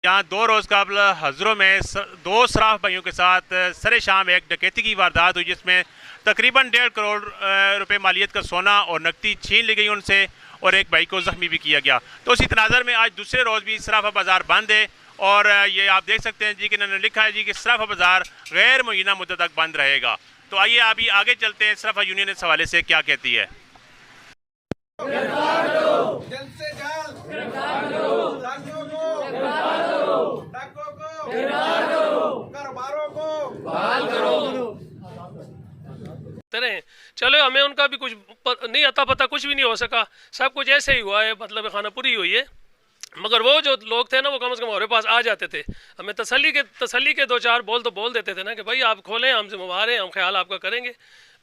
यहाँ 2 रोज़ कबल हज़रों में दो सराफ भाइयों के साथ सरे शाम एक डकैती की वारदात हुई, जिसमें तकरीबन 1.5 करोड़ रुपए मालियत का सोना और नकदी छीन ली गई उनसे और एक भाई को ज़ख्मी भी किया गया। तो इसी तनाज़र में आज दूसरे रोज़ भी सराफा बाज़ार बंद है और ये आप देख सकते हैं जी कि इन्होंने लिखा है जी कि सराफा बाज़ार गैर मुय्यना मुद्दत तक बंद रहेगा। तो आइए अभी आगे चलते हैं, सराफा यूनियन इस हवाले से क्या कहती है। जल्द से जल्द डाकुओं को, कारोबारों को बहाल करो। चलो, हमें उनका भी कुछ नहीं आता, पता कुछ भी नहीं हो सका, सब कुछ ऐसे ही हुआ है, मतलब खाना पूरी हुई है। मगर वो जो लोग थे ना, वो कम से कम हमारे पास आ जाते थे, हमें तसल्ली के 2-4 बोल तो बोल देते थे ना कि भाई आप खोलें, हम जिम्मेवार हैं, हम ख्याल आपका करेंगे।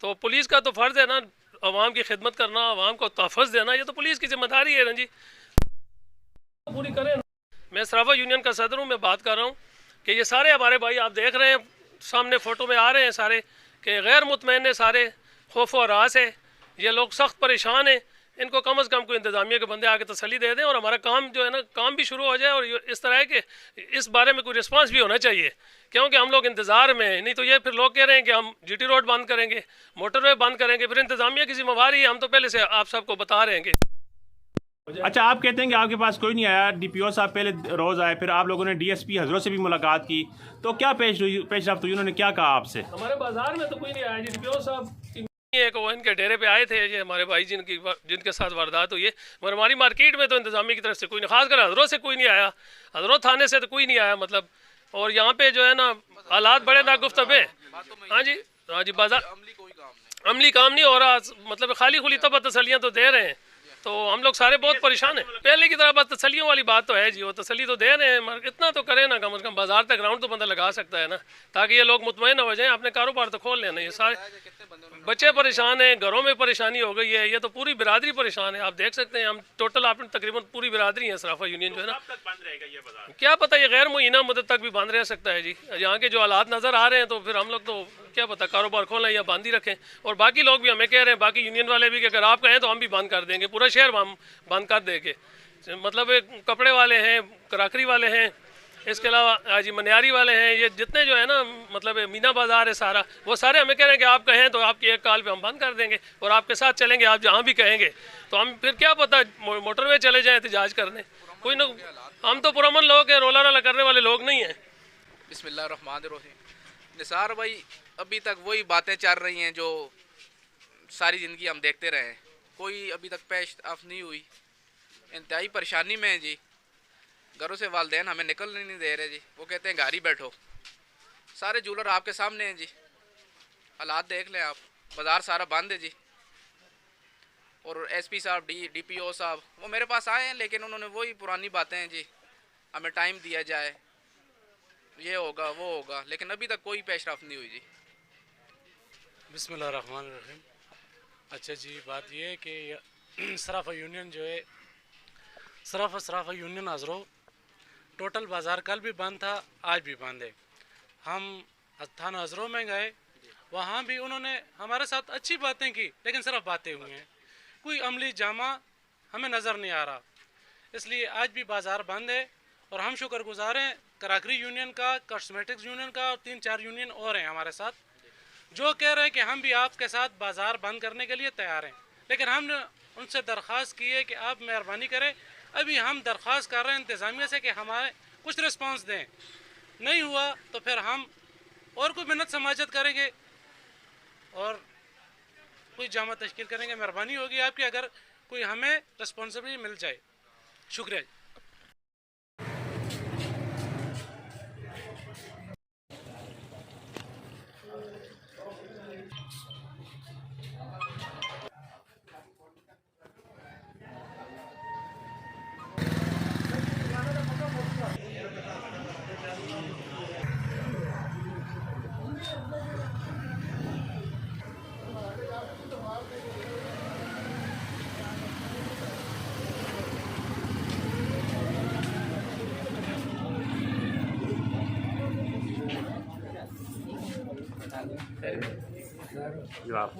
तो पुलिस का तो फ़र्ज़ है ना अवाम की खिदमत करना, अवाम को तहफ़्फ़ुज़ देना, ये तो पुलिस की जिम्मेदारी है ना जी, पूरी करें। मैं सराफा यूनियन का सदर हूँ, मैं बात कर रहा हूँ कि ये सारे हमारे भाई आप देख रहे हैं, सामने फ़ोटो में आ रहे हैं सारे, कि गैर मुतमईन है, सारे खौफ और रास है, ये लोग सख्त परेशान हैं। इनको कम अज़ कम कोई इंतज़ामिया के बंदे आके तसल्ली दे दें और हमारा काम जो है ना, काम भी शुरू हो जाए। और इस तरह है कि इस बारे में कोई रिस्पांस भी होना चाहिए, क्योंकि हम लोग इंतज़ार में हैं। नहीं तो ये फिर लोग कह रहे हैं कि हम GT रोड बंद करेंगे, मोटरवे बंद करेंगे, फिर इंतज़ामिया की जिम्मेवारी है, हम तो पहले से आप सबको बता रहे हैं कि। अच्छा, आप कहते हैं कि आपके पास कोई नहीं आया, DPO साहब पहले रोज़ आए, फिर आप लोगों ने DSP हज़रों से भी मुलाकात की, तो क्या पेशरफ्त हुई, उन्होंने क्या कहा आपसे? हमारे बाजार में तो कोई नहीं आया जी, DPO साहब एक वो इनके डेरे पे आए थे, ये हमारे भाई जिनके साथ वारदात हुई है। मगर हमारी मार्केट में तो इंतज़ामी की तरफ से कोई नहीं, खासकर हज़रों से कोई नहीं आया, हज़रों थाने से तो कोई नहीं आया मतलब। और यहाँ पे जो है ना हालात बड़े नागुफ्तब हैं। हाँ जी, हाँ जी, बाजार अमली काम नहीं हो रहा, मतलब खाली खुली तब तसलियाँ तो दे रहे हैं, तो हम लोग सारे बहुत परेशान हैं। पहले की तरह बस तसलियों वाली बात तो है जी, वो तसली तो दे रहे हैं, मगर इतना तो करें ना, कम से कम बाजार तक ग्राउंड तो बंदा लगा सकता है ना, ताकि ये लोग मुतमईन हो जाएं, अपने कारोबार तो खोल लेना। ये सारे बच्चे परेशान हैं, घरों में परेशानी हो गई है, ये तो पूरी बिरादरी परेशान है। आप देख सकते हैं, हम टोटल आपने तकरीबन पूरी बिरादरी है सराफा यूनियन जो है ना। क्या पता, ये गैर मुय्यना मुद्दत तक भी बंद रह सकता है जी। यहाँ के जो हालात नज़र आ रहे हैं, तो फिर हम लोग तो क्या पता कारोबार खोलें या बंद ही रखें। और बाकी लोग भी हमें कह रहे हैं, बाकी यूनियन वाले भी, कि अगर आप कहें तो हम भी बंद कर देंगे, पूरा शहर हम बंद कर देंगे। मतलब कपड़े वाले हैं, कराकरी वाले हैं, इसके अलावा जी मनियारी वाले हैं, ये जितने जो है ना, मतलब मीना बाज़ार है सारा, वो सारे हमें कह रहे हैं कि आप कहें तो आपकी एक कॉल पे हम बंद कर देंगे और आपके साथ चलेंगे, आप जहाँ भी कहेंगे। तो हम फिर क्या पता मोटरवे चले जाएँ एहतजाज करने, कोई ना, हम तो पुरअमन लोग हैं, रोला रोला करने वाले लोग नहीं हैं। बिस्मिल्लाहिर्रहमानिर्रहीम। निसार भाई, अभी तक वही बातें चल रही हैं जो सारी ज़िंदगी हम देखते रहे, कोई अभी तक पेश अफ नहीं हुई। इंतहाई परेशानी में है जी, घरों से वालदेन हमें निकलने नहीं दे रहे जी, वो कहते हैं घर ही बैठो। सारे जूलर आपके सामने हैं जी, हालात देख लें आप, बाज़ार सारा बंद है जी। और SP साहब, DPO साहब वो मेरे पास आए हैं, लेकिन उन्होंने वही पुरानी बातें हैं जी, हमें टाइम दिया जाए, ये होगा वो होगा, लेकिन अभी तक कोई पेशरफ नहीं हुई जी। बिस्मिल्लाहिर्रहमानिर्रहीम। अच्छा जी, बात ये है कि सराफा यूनियन जो है, सराफा यूनियन हज़रों, टोटल बाज़ार कल भी बंद था, आज भी बंद है। हम थाना हज़रों में गए, वहाँ भी उन्होंने हमारे साथ अच्छी बातें की, लेकिन सिर्फ बातें हुई हैं, कोई अमली जामा हमें नज़र नहीं आ रहा। इसलिए आज भी बाज़ार बंद है। और हम शुक्रगुजार हैं कराकरी यूनियन का, कॉस्मेटिक्स यूनियन का, और 3-4 यूनियन और हैं हमारे साथ, जो कह रहे हैं कि हम भी आपके साथ बाज़ार बंद करने के लिए तैयार हैं। लेकिन हमने उनसे दरख्वास्त की है कि आप मेहरबानी करें, अभी हम दरख्वास्त कर रहे हैं इंतज़ामिया से कि हमारे कुछ रिस्पांस दें, नहीं हुआ तो फिर हम और कोई मिन्नत समाजत करेंगे और कोई जामा तश्कील करेंगे। मेहरबानी होगी आपकी अगर कोई हमें रिस्पॉन्सिबिलिटी मिल जाए। शुक्रिया। जवाब